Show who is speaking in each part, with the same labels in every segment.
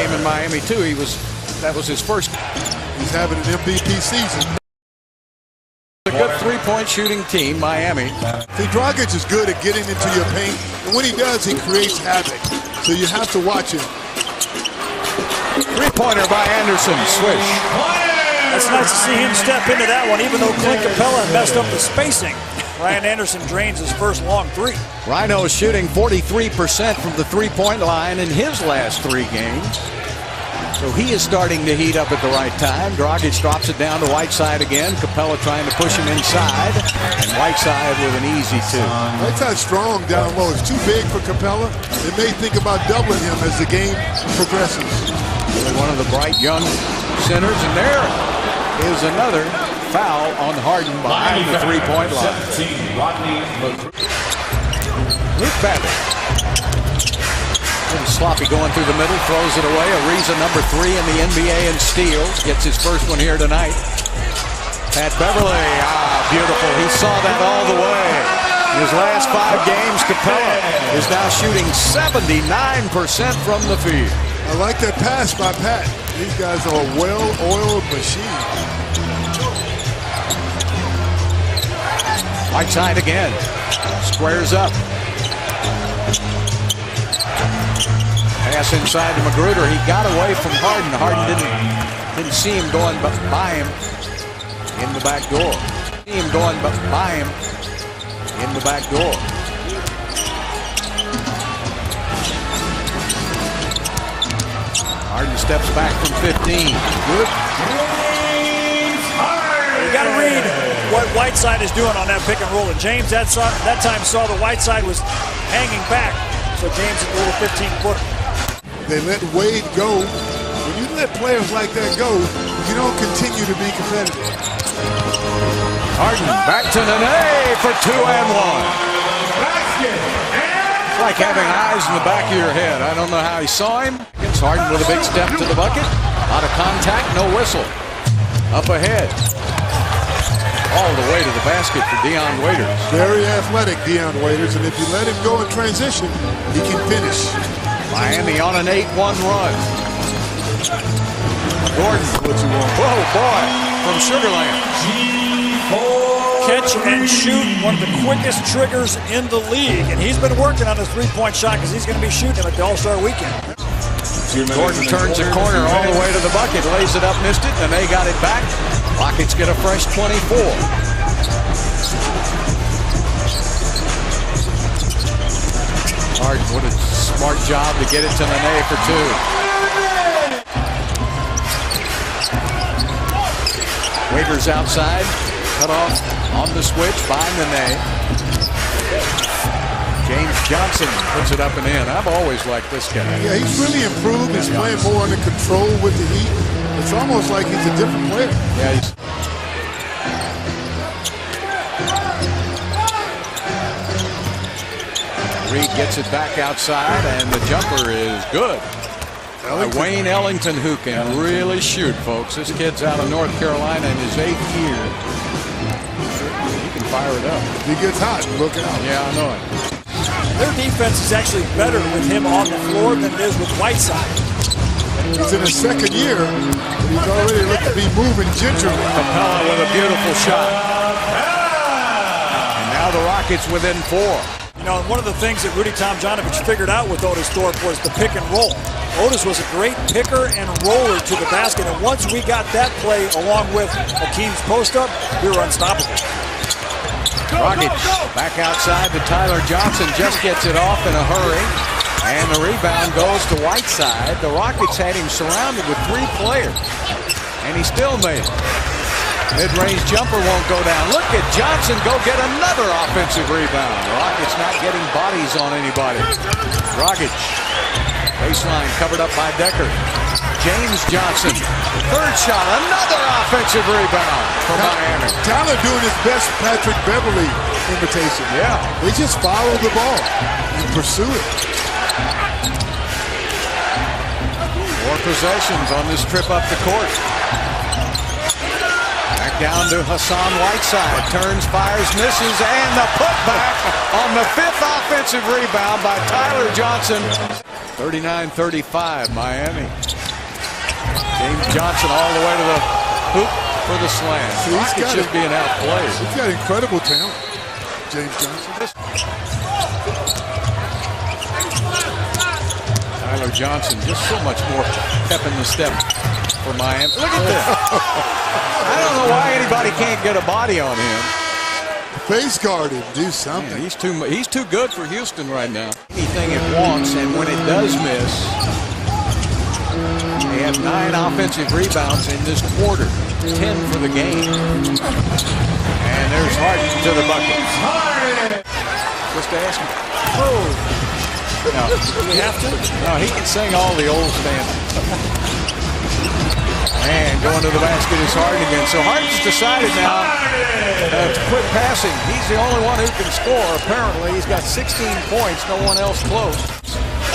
Speaker 1: game in Miami too. That was his first.
Speaker 2: He's having an MVP season.
Speaker 1: A good three-point shooting team, Miami.
Speaker 2: See, Dragic is good at getting into your paint, and when he does, he creates havoc. So you have to watch him.
Speaker 1: Three-pointer by Anderson, swish.
Speaker 3: It's nice to see him step into that one, even though Clint Capella messed up the spacing. Ryan Anderson drains his first long three.
Speaker 1: Rhino is shooting 43% from the three-point line in his last 3 games. So he is starting to heat up at the right time. Dragic drops it down to Whiteside again. Capella trying to push him inside. And Whiteside with an easy 2.
Speaker 2: Whiteside's strong down low. It's too big for Capella. They may think about doubling him as the game progresses.
Speaker 1: Really one of the bright young centers. And there is another foul on Harden behind the three-point line. Luke Babbitt. Little sloppy going through the middle, throws it away. Ariza number 3 in the NBA in steals. Gets his first one here tonight. Pat Beverly, beautiful. He saw that all the way. In his last 5 games, Capella is now shooting 79% from the field.
Speaker 2: I like that pass by Pat. These guys are a well-oiled machine.
Speaker 1: Whiteside again. Squares up. Pass inside to Magruder. He got away from Harden. Harden didn't see him going by him in the back door. See him going by him in the back door. Harden steps back from 15. Good.
Speaker 3: You got to read what Whiteside is doing on that pick and roll. And James that time saw the Whiteside was hanging back. So James is a little 15-footer.
Speaker 2: They let Wade go. When you let players like that go, you don't continue to be competitive.
Speaker 1: Harden back to Nene for 2 and 1. It's like having eyes in the back of your head. I don't know how he saw him. Gets Harden with a big step to the bucket. A lot of contact, no whistle. Up ahead. All the way to the basket for Dion Waiters.
Speaker 2: Very athletic, Dion Waiters, and if you let him go in transition, he can finish.
Speaker 1: Miami on an 8-1 run. Gordon.
Speaker 2: What you want?
Speaker 1: Whoa, boy, from Sugarland.
Speaker 3: Catch and shoot, one of the quickest triggers in the league. And he's been working on his three-point shot because he's going to be shooting him at the All-Star weekend.
Speaker 1: Gordon turns the corner all the way to the bucket, lays it up, missed it, and they got it back. Rockets get a fresh 24. Harden, what a smart job to get it to Nene for 2. Waiters outside, cut off on the switch by Nene. James Johnson puts it up and in. I've always liked this guy.
Speaker 2: Yeah, he's really improved. He's playing more under control with the Heat. It's almost like he's a different player.
Speaker 1: Yeah, he's... Reed gets it back outside, and the jumper is good. Wayne Ellington, who can really shoot, folks. This kid's out of North Carolina in his 8th year. He can fire it up.
Speaker 2: He gets hot. Look out.
Speaker 1: Yeah, I know it.
Speaker 3: Their defense is actually better with him on the floor than it is with Whiteside.
Speaker 2: He's in his 2nd year, but he's already looked to be moving gingerly.
Speaker 1: Capella with a beautiful shot. And now the Rockets within 4.
Speaker 3: You know, one of the things that Rudy Tomjanovich figured out with Otis Thorpe was the pick and roll. Otis was a great picker and roller to the basket, and once we got that play along with Hakeem's post-up, we were unstoppable.
Speaker 1: Rockets back outside to Tyler Johnson, just gets it off in a hurry. And the rebound goes to Whiteside. The Rockets had him surrounded with 3 players. And he still made it. Mid-range jumper won't go down. Look at Johnson go get another offensive rebound. The Rockets not getting bodies on anybody. Dragic. Baseline covered up by Decker. James Johnson, 3rd shot, another offensive rebound for Miami.
Speaker 2: Tyler doing his best Patrick Beverly imitation.
Speaker 1: Yeah.
Speaker 2: They just follow the ball and pursue it.
Speaker 1: 4 possessions on this trip up the court. Back down to Hassan Whiteside. Turns, fires, misses, and the putback on the 5th offensive rebound by Tyler Johnson. 39-35, Miami. James Johnson all the way to the hoop for the slam. Rockets just being outplayed.
Speaker 2: He's got incredible talent, James Johnson.
Speaker 1: Tyler Johnson, just so much more pep in the step for Miami. Look at this. I don't know why anybody can't get a body on him.
Speaker 2: Face guard him, do something.
Speaker 1: Yeah, he's too good for Houston right now. Anything it wants, and when it does miss, they have 9 offensive rebounds in this quarter, 10 for the game. And there's Harden to the bucket. Just ask him. Oh. No.
Speaker 3: Do we have to?
Speaker 1: No, he can sing all the old standards. And going to the basket is Harden again. So Harden's decided now to quit passing. He's the only one who can score. Apparently, he's got 16 points. No one else close.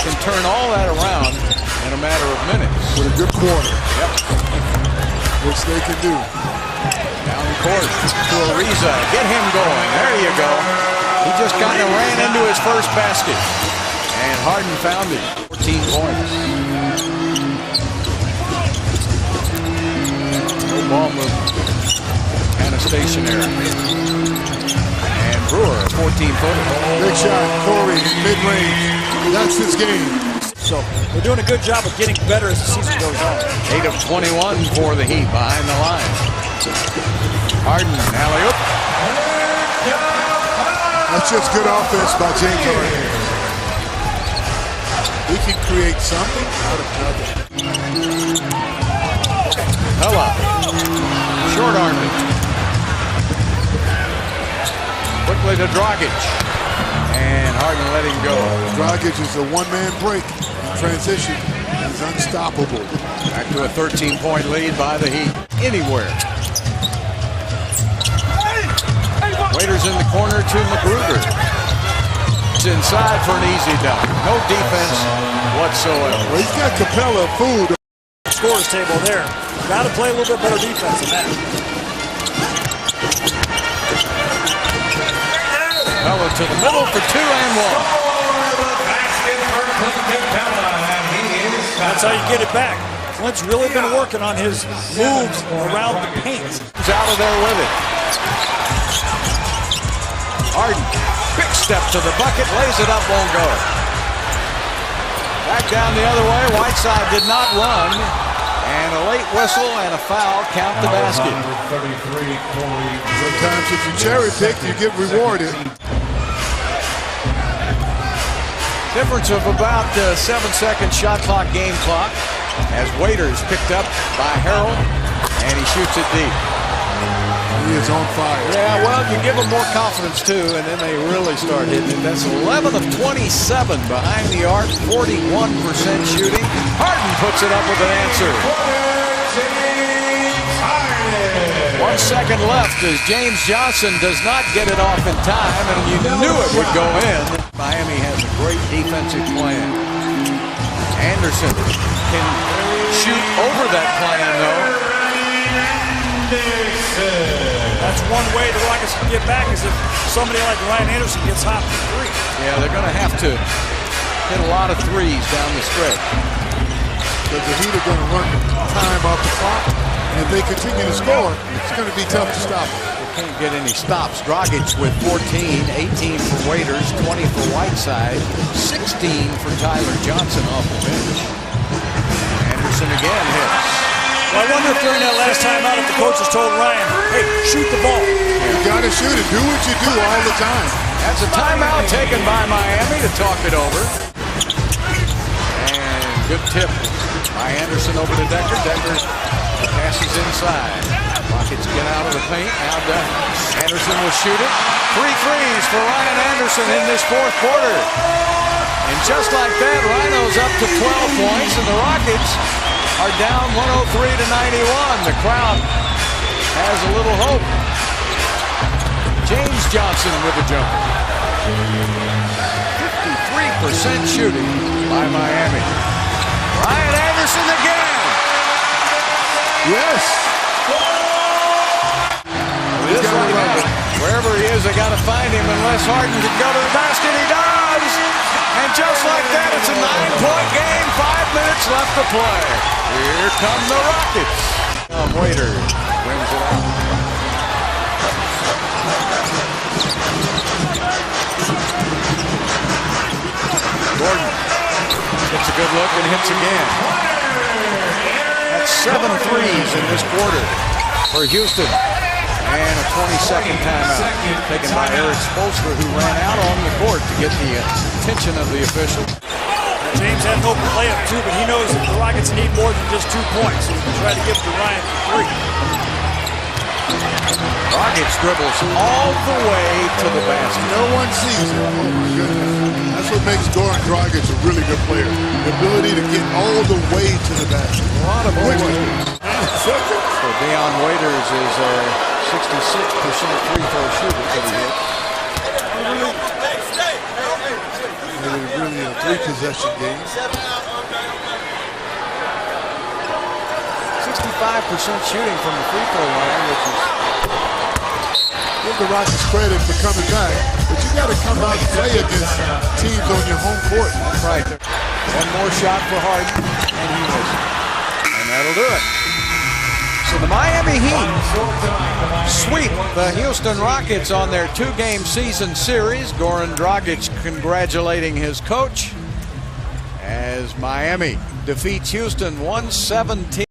Speaker 1: Can turn all that around in a matter of minutes.
Speaker 2: With a good quarter.
Speaker 1: Yep.
Speaker 2: Which they can do.
Speaker 1: Down the court to Ariza. Get him going. There you go. He just kind of ran into his first basket. And Harden found it. 14 points. No ball movement. Kind of stationary. And Brewer, 14-footer.
Speaker 2: Big shot, Corey, mid-range. That's his game.
Speaker 3: So they're doing a good job of getting better as the season goes on.
Speaker 1: 8 of 21 for the Heat behind the line. Harden, alley-oop.
Speaker 2: That's just good offense by James Harden. We can create something out of nothing.
Speaker 1: Hella. Short armed it. Quickly to Dragic. And Harden let him go.
Speaker 2: Dragic is a one-man break in transition. He's unstoppable.
Speaker 1: Back to a 13-point lead by the Heat. Anywhere. Waiters in the corner to McGruder. It's inside for an easy dunk. No defense whatsoever.
Speaker 2: Well, he's got Capella food.
Speaker 3: Scores table there. Got to play a little bit better defense than that.
Speaker 1: Capella to the middle for 2 and 1.
Speaker 3: That's how you get it back. Clint's really been working on his moves around the paint.
Speaker 1: He's out of there with it. Harden, quick step to the bucket, lays it up, won't go. Back down the other way, Whiteside did not run. And a late whistle and a foul count the basket.
Speaker 2: Sometimes if you cherry pick, you get rewarded.
Speaker 1: Difference of about 7-second shot clock, game clock. As Waiters picked up by Harrell, and he shoots it deep.
Speaker 2: He is on fire.
Speaker 1: Yeah, well, you give them more confidence too, and then they really start hitting it. That's 11 of 27 behind the arc, 41% shooting. Harden puts it up with an answer. 1 second left as James Johnson does not get it off in time, and you knew it would go in. Miami has a great defensive plan. Anderson can shoot over that plan, though.
Speaker 3: That's one way the Rockets can get back is if somebody like Ryan Anderson gets hot for 3.
Speaker 1: Yeah, they're going to have to hit a lot of threes down the stretch.
Speaker 2: Because the Heat are going to run time off the clock. And if they continue to score, it's going to be tough to stop them.
Speaker 1: They can't get any stops. Dragic with 14, 18 for Waiters, 20 for Whiteside, 16 for Tyler Johnson off the bench. Anderson again hits.
Speaker 3: Well, I wonder if during that last timeout if the coaches told Ryan, hey, shoot the ball.
Speaker 2: You got to shoot it. Do what you do all the time.
Speaker 1: That's a timeout taken by Miami to talk it over. And good tip by Anderson over to Decker. Decker passes inside. Rockets get out of the paint. Now Anderson will shoot it. 3 threes for Ryan Anderson in this 4th quarter. And just like that, Rhino's up to 12 points, and the Rockets are down 103 to 91. The crowd has a little hope. James Johnson with the jumper. 53% shooting by Miami. Ryan Anderson again.
Speaker 2: Yes.
Speaker 1: Just like that. Wherever he is, they got to find him unless Harden can go to the basket. He does. And And just like that, it's a 9-point game. 5 minutes left to play. Here come the Rockets. Waiter wins it out. Gordon gets a good look and hits again. That's 7 threes in this quarter for Houston. And a 20-second timeout taken by Eric Spoelstra, who ran out on the court to get the attention of the official.
Speaker 3: James had an open layup too, but he knows that the Rockets need more than just 2 points. So he can try to give Durant 3.
Speaker 1: Rockets dribbles all the way to the basket.
Speaker 2: No one sees it. Oh my goodness. That's what makes Goran Dragic a really good player. The ability to get all the way to the basket.
Speaker 1: A lot of so Dion Waiters is a 66% free throw shooter for the hit.
Speaker 2: Really a 3-possession game.
Speaker 1: 65% shooting from the free throw line, which is...
Speaker 2: Give the Rockets credit for coming back, but you got to come out and play against teams on your home court.
Speaker 1: Right. One more shot for Harden, and he misses. And that'll do it. So the Miami Heat sweep the Houston Rockets on their 2-game season series. Goran Dragic congratulating his coach as Miami defeats Houston 117.